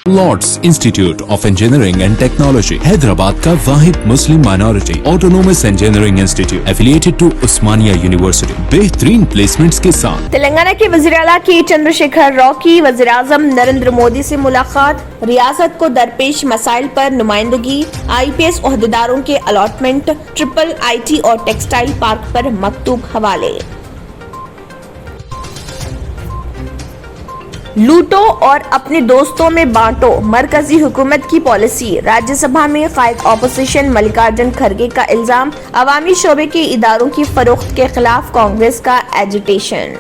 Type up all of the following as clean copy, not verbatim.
Lord's institute of engineering and technology Hyderabad का वाहिद Muslim minority autonomous engineering institute affiliated to Osmania university बेहतरीन placements के साथ। तेलंगाना के वज़ीर आला के चंद्रशेखर राव की वज़ीर आज़म नरेंद्र मोदी से मुलाकात, रियासत को दरपेश मसाइल पर नुमाइंदगी, IPS ओहदेदारों के अलॉटमेंट, ट्रिपल IT और टेक्सटाइल पार्क पर मकतूब हवाले। लूटो और अपने दोस्तों में बांटो, मरकजी हुकूमत की पॉलिसी। राज्यसभा में कायद ऑपोजिशन मल्लिकार्जुन खड़गे का इल्जाम, अवामी शोबे के इदारों की फरोख्त के खिलाफ कांग्रेस का एजिटेशन।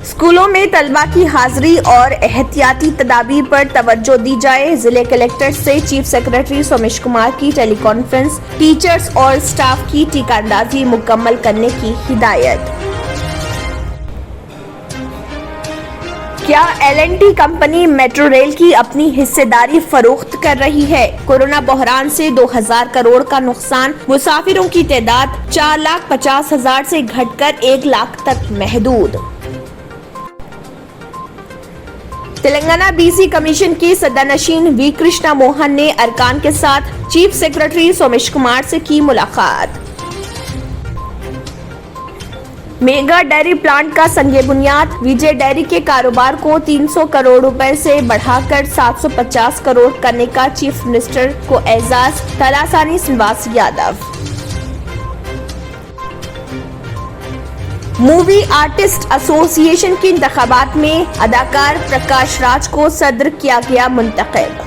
स्कूलों में तलबा की हाजिरी और एहतियाती तदाबीर पर तवज्जो दी जाए, जिले कलेक्टर से चीफ सेक्रेटरी सोमेश कुमार की टेलीकॉन्फ्रेंस, टीचर्स और स्टाफ की टीकांदाजी मुकम्मल करने की हिदायत। क्या L&T कंपनी मेट्रो रेल की अपनी हिस्सेदारी फरोख्त कर रही है? कोरोना बहरान से 2000 करोड़ का नुकसान, मुसाफिरों की तादाद 4,50,000 से घटकर 1 लाख तक महदूद। तेलंगाना BC कमीशन के सदरनशीन V कृष्णा मोहन ने अरकान के साथ चीफ सेक्रेटरी सोमेश कुमार से की मुलाकात। मेगा डेयरी प्लांट का संगे बुनियाद, विजय डेयरी के कारोबार को 300 करोड़ रुपए से बढ़ाकर 750 करोड़ करने का चीफ मिनिस्टर को एजाज, Talasani Srinivas Yadav. Movie artist association के इंतखाबात में अदाकार प्रकाश राज को सदर किया गया मुंतखब।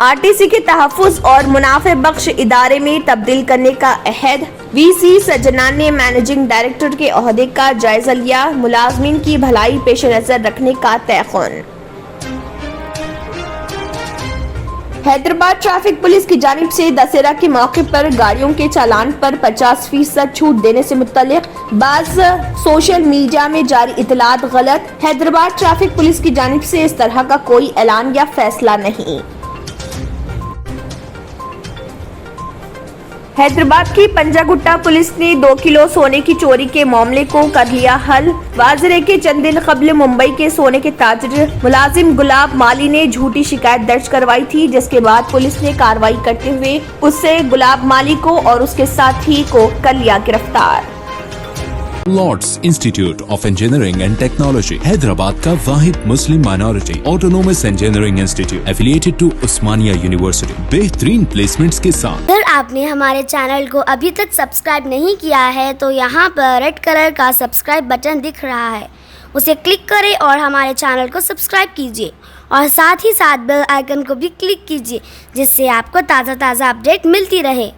RTC के तहफ़्फ़ुज़ और मुनाफे बख्श इदारे में तब्दील करने का अहद, VC सज्जनान ने मैनेजिंग डायरेक्टर के ओहदे का जायजा लिया, मुलाजमीन की भलाई पेश नजर रखने का तयक़ुन। हैदराबाद ट्रैफिक पुलिस की जानिब से दशहरा के मौके पर गाड़ियों के चालान पर 50% छूट देने से मुत्तलिक बाज़ सोशल मीडिया में जारी इतलात गलत। हैदराबाद ट्रैफिक पुलिस की जानिब से इस तरह का कोई ऐलान या फैसला नहीं। हैदराबाद की पंजागुट्टा पुलिस ने 2 किलो सोने की चोरी के मामले को कर लिया हल। वाज़रे के चंद दिन कबल मुंबई के सोने के ताजिर मुलाजिम गुलाब माली ने झूठी शिकायत दर्ज करवाई थी, जिसके बाद पुलिस ने कार्रवाई करते हुए उससे गुलाब माली को और उसके साथी को कर लिया गिरफ्तार। Lords institute of engineering and technology Hyderabad का वाहिद Muslim minority autonomous engineering institute affiliated to Osmania university बेहतरीन प्लेसमेंट्स के साथ। अगर आपने हमारे चैनल को अभी तक सब्सक्राइब नहीं किया है तो यहाँ पर रेड कलर का सब्सक्राइब बटन दिख रहा है, उसे क्लिक करें और हमारे चैनल को सब्सक्राइब कीजिए और साथ ही साथ बेल आइकन को भी क्लिक कीजिए, जिससे आपको ताज़ा अपडेट मिलती रहे।